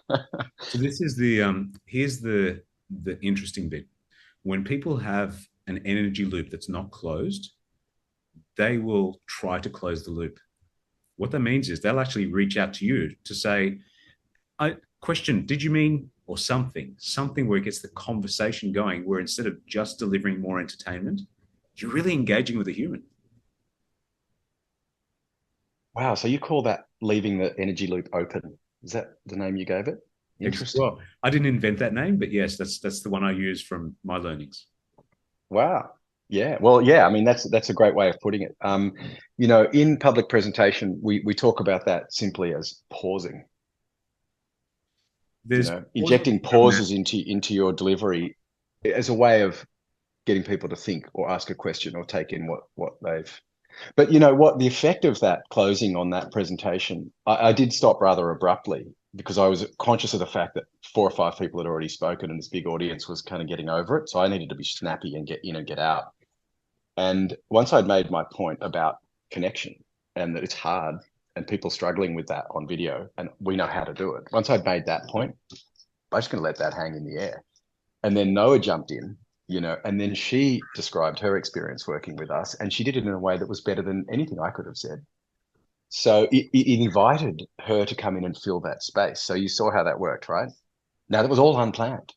So this is the here's the interesting bit. When people have an energy loop that's not closed, they will try to close the loop. What that means is they'll actually reach out to you to say, I question, did you mean, or something where it gets the conversation going, where instead of just delivering more entertainment, you're really engaging with a human. Wow. So you call that leaving the energy loop open? Is that the name you gave it? Interesting. Well, I didn't invent that name, but yes, that's the one I use from my learnings. Wow. Yeah. Well, yeah. I mean, that's a great way of putting it. In public presentation, we talk about that simply as pausing. There's pausing Injecting from that. pauses into your delivery as a way of getting people to think or ask a question or take in what they've. But you know what? The effect of that closing on that presentation, I did stop rather abruptly because I was conscious of the fact that four or five people had already spoken and this big audience was kind of getting over it. So I needed to be snappy and get in and get out. And once I'd made my point about connection and that it's hard and people struggling with that on video, and we know how to do it. Once I'd made that point, I was just going to let that hang in the air. And then Noah jumped in, and then she described her experience working with us, and she did it in a way that was better than anything I could have said. So it invited her to come in and fill that space. So you saw how that worked, right? Now that was all unplanned.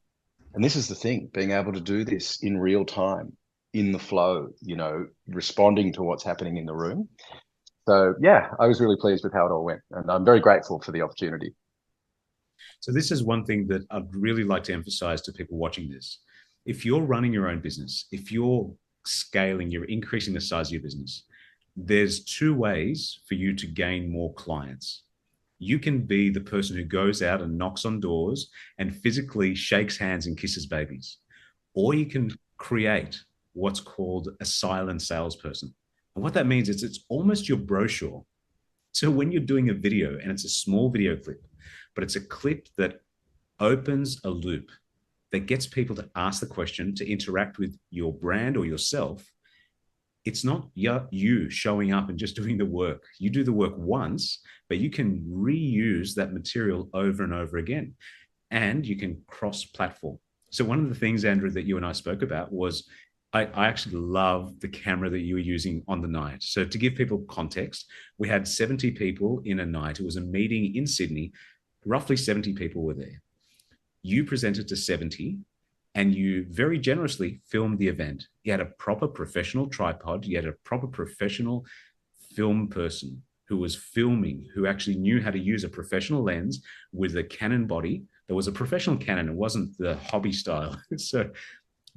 And this is the thing, being able to do this in real time, in the flow, responding to what's happening in the room. So yeah, I was really pleased with how it all went. And I'm very grateful for the opportunity. So this is one thing that I'd really like to emphasize to people watching this. If you're running your own business, if you're scaling, you're increasing the size of your business, there's two ways for you to gain more clients. You can be the person who goes out and knocks on doors and physically shakes hands and kisses babies, or you can create what's called a silent salesperson. And what that means is it's almost your brochure. So when you're doing a video and it's a small video clip, but it's a clip that opens a loop that gets people to ask the question, to interact with your brand or yourself, it's not you showing up and just doing the work. You do the work once, but you can reuse that material over and over again. And you can cross platform. So, one of the things, Andrew, that you and I spoke about was I actually love the camera that you were using on the night. So, to give people context, we had 70 people in a night. It was a meeting in Sydney. Roughly 70 people were there. You presented to 70 and you very generously filmed the event. You had a proper professional tripod, you had a proper professional film person who was filming, who actually knew how to use a professional lens with a Canon body. There was a professional Canon, it wasn't the hobby style. So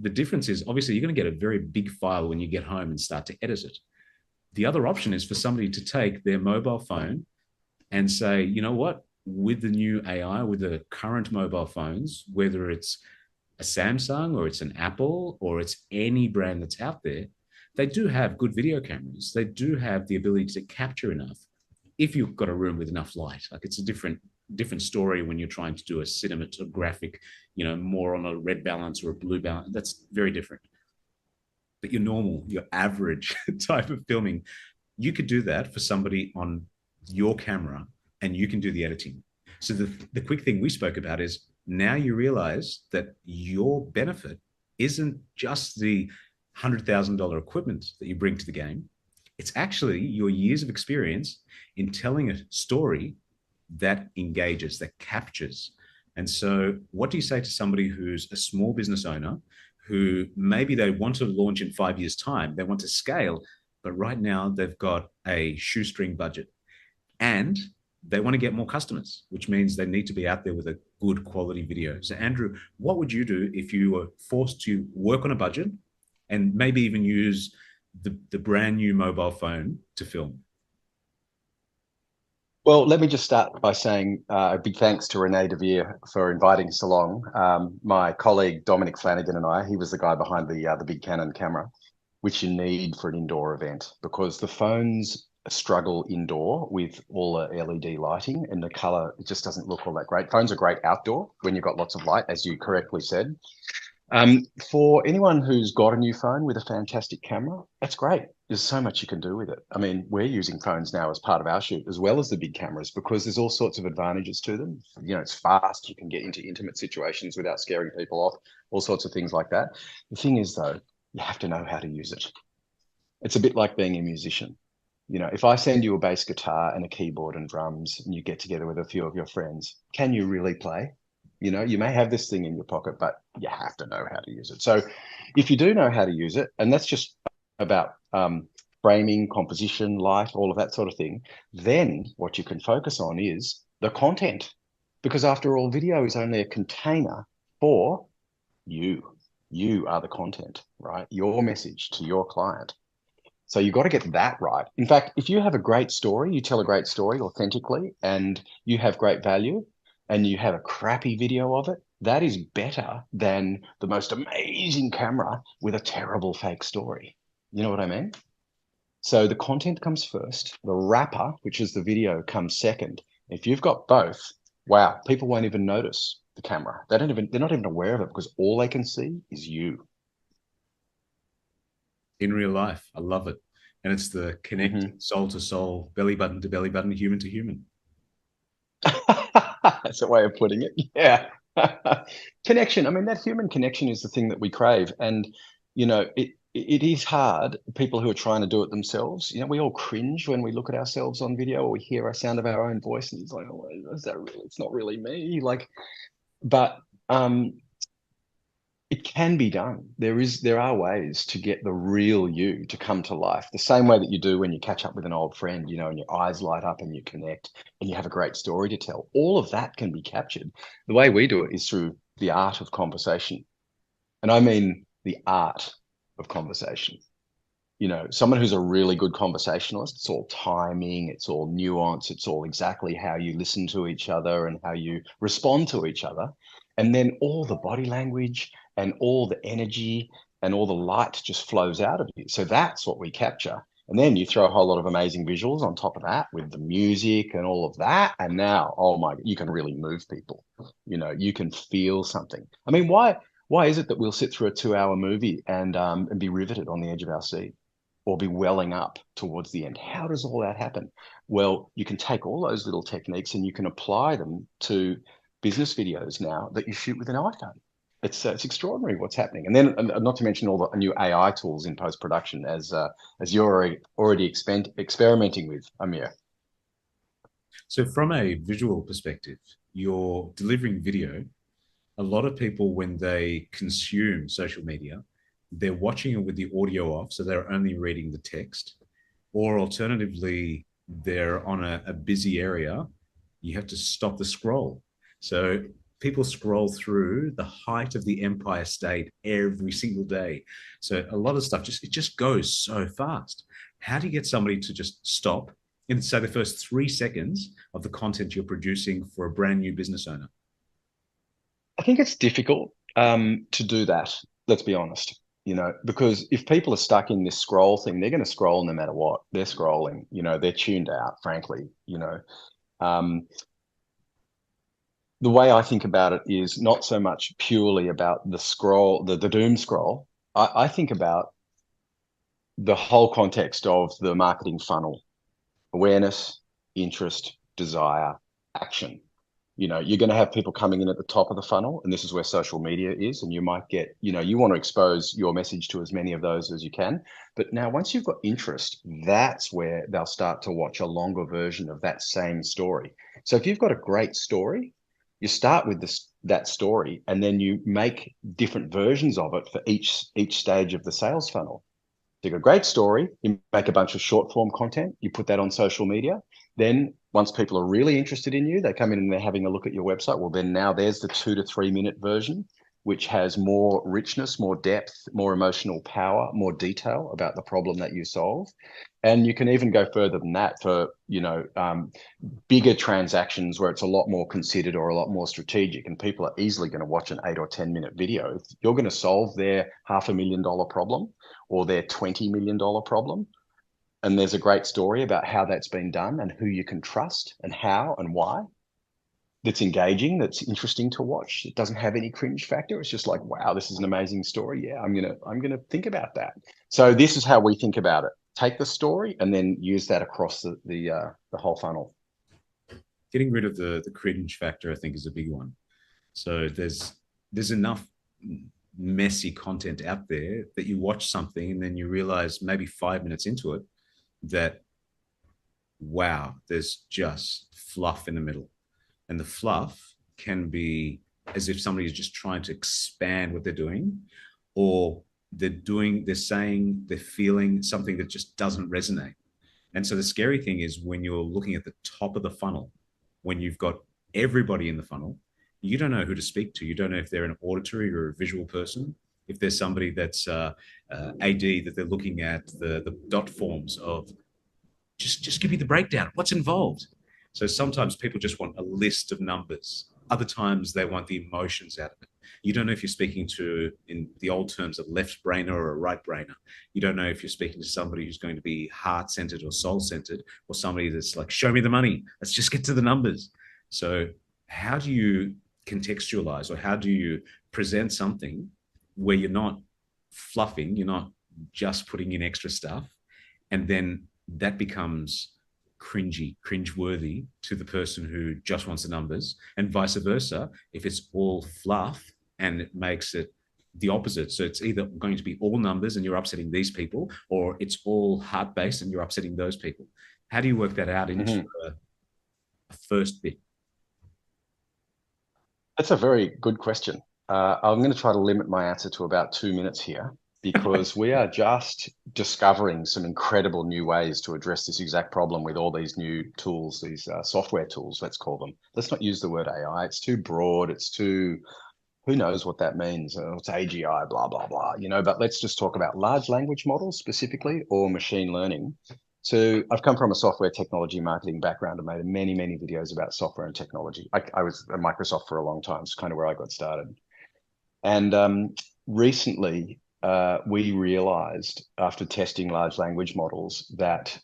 the difference is obviously you're going to get a very big file when you get home and start to edit it. The other option is for somebody to take their mobile phone and say, you know what, with the new AI, with the current mobile phones, whether it's a Samsung or it's an Apple or it's any brand that's out there, they do have good video cameras. They do have the ability to capture enough if you've got a room with enough light. Like it's a different story when you're trying to do a cinematographic, more on a red balance or a blue balance. That's very different. But your normal, your average type of filming, you could do that for somebody on your camera and you can do the editing. So the quick thing we spoke about is now you realize that your benefit isn't just the $100,000 equipment that you bring to the game. It's actually your years of experience in telling a story that engages, that captures. And so, what do you say to somebody who's a small business owner who maybe they want to launch in 5 years' time, they want to scale, but right now they've got a shoestring budget and they want to get more customers, which means they need to be out there with a good quality video. So, Andrew, what would you do if you were forced to work on a budget and maybe even use the brand new mobile phone to film? Well, let me just start by saying a big thanks to Renee DeVere for inviting us along. My colleague Dominic Flanagan and I, he was the guy behind the big Canon camera, which you need for an indoor event because the phones struggle indoor with all the LED lighting and the color, it just doesn't look all that great. Phones are great outdoor when you've got lots of light, as you correctly said. For anyone who's got a new phone with a fantastic camera, that's great. There's so much you can do with it. I mean, we're using phones now as part of our shoot, as well as the big cameras, because there's all sorts of advantages to them. You know, it's fast. You can get into intimate situations without scaring people off, all sorts of things like that. The thing is, though, you have to know how to use it. It's a bit like being a musician. You know, if I send you a bass guitar and a keyboard and drums and you get together with a few of your friends, can you really play? You know, you may have this thing in your pocket, but you have to know how to use it. So if you do know how to use it, and that's just about framing, composition, light, all of that sort of thing, then what you can focus on is the content. Because after all, video is only a container for you. You are the content, right? Your message to your client. So you've got to get that right. In fact, if you have a great story, you tell a great story authentically, and you have great value, and you have a crappy video of it, that is better than the most amazing camera with a terrible fake story. You know what I mean? So the content comes first, the wrapper, which is the video, comes second. If you've got both, wow, people won't even notice the camera. They're not even aware of it because all they can see is you. In real life. I love it. And it's the Mm-hmm. connecting soul to soul, belly button to belly button, human to human. That's a way of putting it. Yeah. Connection. I mean, that human connection is the thing that we crave. And, you know, it is hard. People who are trying to do it themselves, you know, we all cringe when we look at ourselves on video or we hear our sound of our own voice and it's like, oh, is that really, it's not really me. Like, but it can be done. There are ways to get the real you to come to life. The same way that you do when you catch up with an old friend, you know, and your eyes light up and you connect and you have a great story to tell. All of that can be captured. The way we do it is through the art of conversation. And I mean the art of conversation. You know, someone who's a really good conversationalist, it's all timing, it's all nuance, it's all exactly how you listen to each other and how you respond to each other. And then all the body language and all the energy and all the light just flows out of you. So that's what we capture. And then you throw a whole lot of amazing visuals on top of that with the music and all of that. And now, oh my, you can really move people. You know, you can feel something. I mean, why is it that we'll sit through a 2 hour movie and be riveted on the edge of our seat? Or be welling up towards the end. How does all that happen? Well, you can take all those little techniques and you can apply them to business videos now that you shoot with an iPhone. It's extraordinary what's happening, and then not to mention all the new AI tools in post production as you're already experimenting with, Amir. So, from a visual perspective, you're delivering video. A lot of people, when they consume social media, they're watching it with the audio off, so they're only reading the text, or alternatively, they're on a busy area. You have to stop the scroll. So people scroll through the height of the Empire State every single day. So a lot of stuff just goes so fast. How do you get somebody to just stop in say the first 3 seconds of the content you're producing for a brand new business owner? I think it's difficult to do that. Let's be honest. You know, because if people are stuck in this scroll thing, they're going to scroll no matter what. They're scrolling. You know, they're tuned out. Frankly, you know, um, the way I think about it is not so much purely about the scroll, the doom scroll. I think about the whole context of the marketing funnel: awareness, interest, desire, action. You know, you're going to have people coming in at the top of the funnel, and this is where social media is. And you might get, you know, you want to expose your message to as many of those as you can. But now, once you've got interest, that's where they'll start to watch a longer version of that same story. So if you've got a great story, you start with that story, and then you make different versions of it for each stage of the sales funnel. So you've got a great story, you make a bunch of short form content, you put that on social media. Then once people are really interested in you, they come in and they're having a look at your website. Well, then now there's the 2 to 3 minute version, which has more richness, more depth, more emotional power, more detail about the problem that you solve. And you can even go further than that for, you know, bigger transactions where it's a lot more considered or a lot more strategic, and people are easily going to watch an 8 or 10 minute video. If you're going to solve their $500,000 problem or their $20 million problem, and there's a great story about how that's been done and who you can trust and how and why, that's engaging, that's interesting to watch. It doesn't have any cringe factor. It's just like, wow, this is an amazing story. Yeah, I'm gonna think about that. So this is how we think about it. Take the story and then use that across the whole funnel. Getting rid of the cringe factor, I think, is a big one. So there's enough messy content out there that you watch something and then you realize maybe 5 minutes into it that wow, there's just fluff in the middle. And the fluff can be as if somebody is just trying to expand what they're doing, or they're saying, they're feeling something that just doesn't resonate. And so the scary thing is when you're looking at the top of the funnel, when you've got everybody in the funnel, you don't know who to speak to. You don't know if they're an auditory or a visual person. If there's somebody that's AD that they're looking at the dot forms of just give me the breakdown. What's involved? So sometimes people just want a list of numbers. Other times they want the emotions out of it. You don't know if you're speaking to, in the old terms, a left brainer or a right brainer. You don't know if you're speaking to somebody who's going to be heart centered or soul centered, or somebody that's like, show me the money. Let's just get to the numbers. So, how do you contextualize, or how do you present something where you're not fluffing, you're not just putting in extra stuff, and then that becomes cringe-worthy to the person who just wants the numbers, and vice versa. If it's all fluff and it makes it the opposite, so it's either going to be all numbers and you're upsetting these people, or it's all heart-based and you're upsetting those people. How do you work that out into a first bit? That's a very good question. I'm going to try to limit my answer to about 2 minutes here because we are just discovering some incredible new ways to address this exact problem with all these new tools, these software tools, let's call them. Let's not use the word AI. It's too broad. It's too, who knows what that means? It's AGI, blah, blah, blah, but let's just talk about large language models specifically, or machine learning. So I've come from a software technology marketing background and made many, many videos about software and technology. I was at Microsoft for a long time. It's kind of where I got started. And recently, we realized after testing large language models that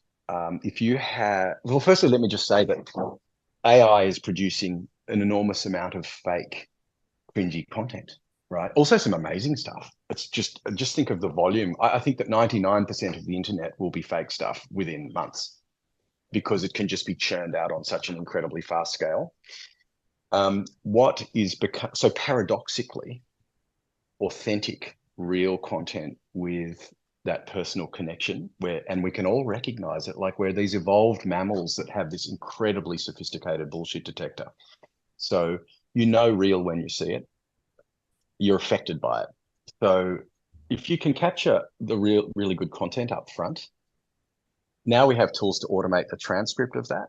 if you have, well, firstly, let me just say that AI is producing an enormous amount of fake, cringy content, right? Also some amazing stuff. It's just think of the volume. I think that 99% of the internet will be fake stuff within months because it can just be churned out on such an incredibly fast scale. What is so paradoxically authentic, real content with that personal connection and we can all recognize it, like we're these evolved mammals that have this incredibly sophisticated bullshit detector. So real when you see it, you're affected by it. So if you can capture the really good content up front, now we have tools to automate the transcript of that.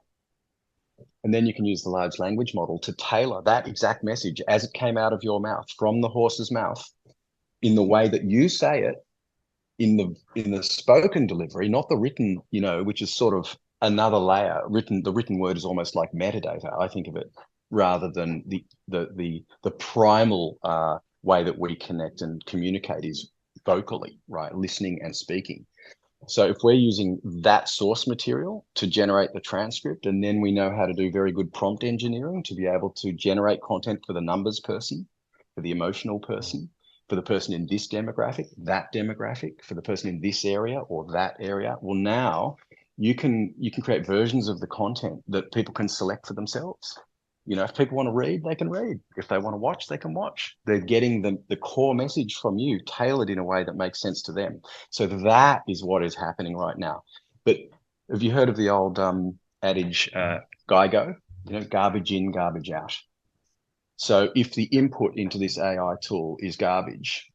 And then you can use the large language model to tailor that exact message as it came out of your mouth, from the horse's mouth, in the way that you say it, in the spoken delivery, not the written, which is sort of another layer. The written word is almost like metadata, I think of it, rather than the primal way that we connect and communicate is vocally, right? Listening and speaking. So if we're using that source material to generate the transcript, and then we know how to do very good prompt engineering to be able to generate content for the numbers person, for the emotional person, for the person in this demographic, that demographic, for the person in this area or that area, well, now you can create versions of the content that people can select for themselves. If people want to read, they can read. If they want to watch, they can watch. They're getting the core message from you tailored in a way that makes sense to them. So that is what is happening right now. But have you heard of the old adage, GIGO? Garbage in, garbage out. So if the input into this AI tool is garbage,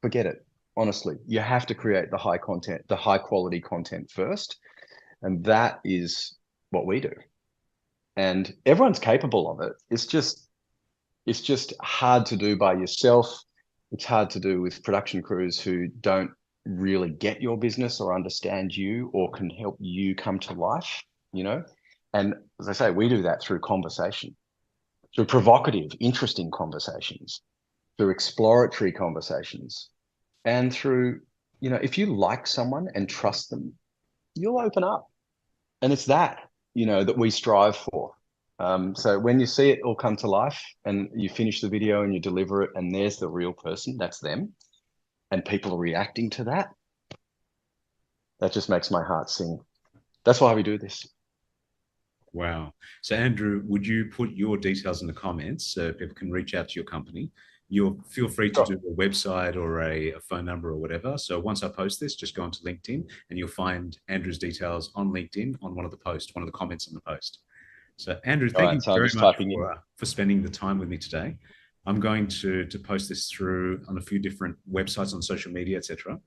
forget it. Honestly, you have to create the high quality content first. And that is what we do. And everyone's capable of it. It's just hard to do by yourself. It's hard to do with production crews who don't really get your business or understand you or can help you come to life, And as I say, we do that through conversation, through provocative, interesting conversations, through exploratory conversations, and through, if you like someone and trust them, you'll open up. And it's that, that we strive for. So when you see it all come to life and you finish the video and you deliver it and there's the real person, that's them, and people are reacting to that, that just makes my heart sing. That's why we do this. Wow. So, Andrew, would you put your details in the comments so people can reach out to your company? You'll feel free to do Sure. a website or a phone number or whatever. So once I post this, just go onto LinkedIn and you'll find Andrew's details on LinkedIn on one of the posts, one of the comments on the post. So, Andrew, All thank right. you So I'm very just much typing in. for spending the time with me today. I'm going to post this through on a few different websites on social media, etc.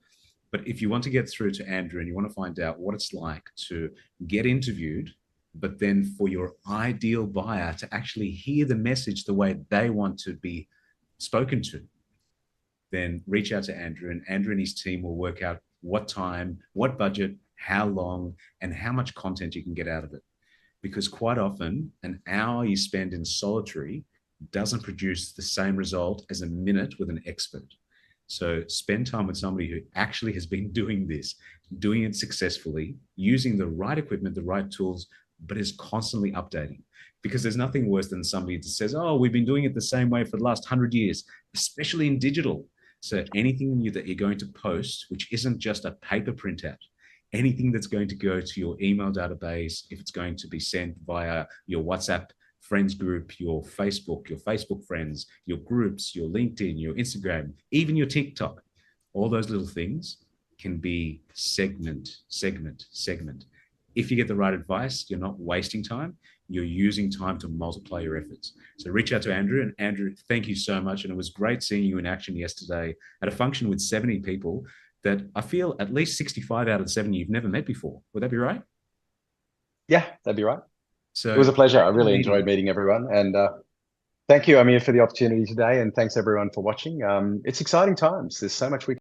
But if you want to get through to Andrew and you want to find out what it's like to get interviewed, but then for your ideal buyer to actually hear the message the way they want to be spoken to, then reach out to Andrew, and Andrew and his team will work out what time, what budget, how long, and how much content you can get out of it. Because quite often, an hour you spend in solitary doesn't produce the same result as a minute with an expert. So spend time with somebody who actually has been doing this, doing it successfully, using the right equipment, the right tools, but is constantly updating. Because there's nothing worse than somebody that says, oh, we've been doing it the same way for the last 100 years, especially in digital. So anything that you're going to post, which isn't just a paper printout, anything that's going to go to your email database, if it's going to be sent via your WhatsApp friends group, your Facebook friends, your groups, your LinkedIn, your Instagram, even your TikTok, all those little things can be segment. If you get the right advice, you're not wasting time. You're using time to multiply your efforts. So reach out to Andrew. And Andrew, thank you so much. And it was great seeing you in action yesterday at a function with 70 people that I feel at least 65 out of the 70 you've never met before. Would that be right? Yeah, that'd be right. It So was a pleasure. I great really meeting. enjoyed meeting everyone. And thank you, Amir, for the opportunity today. And thanks everyone for watching. It's exciting times. There's so much we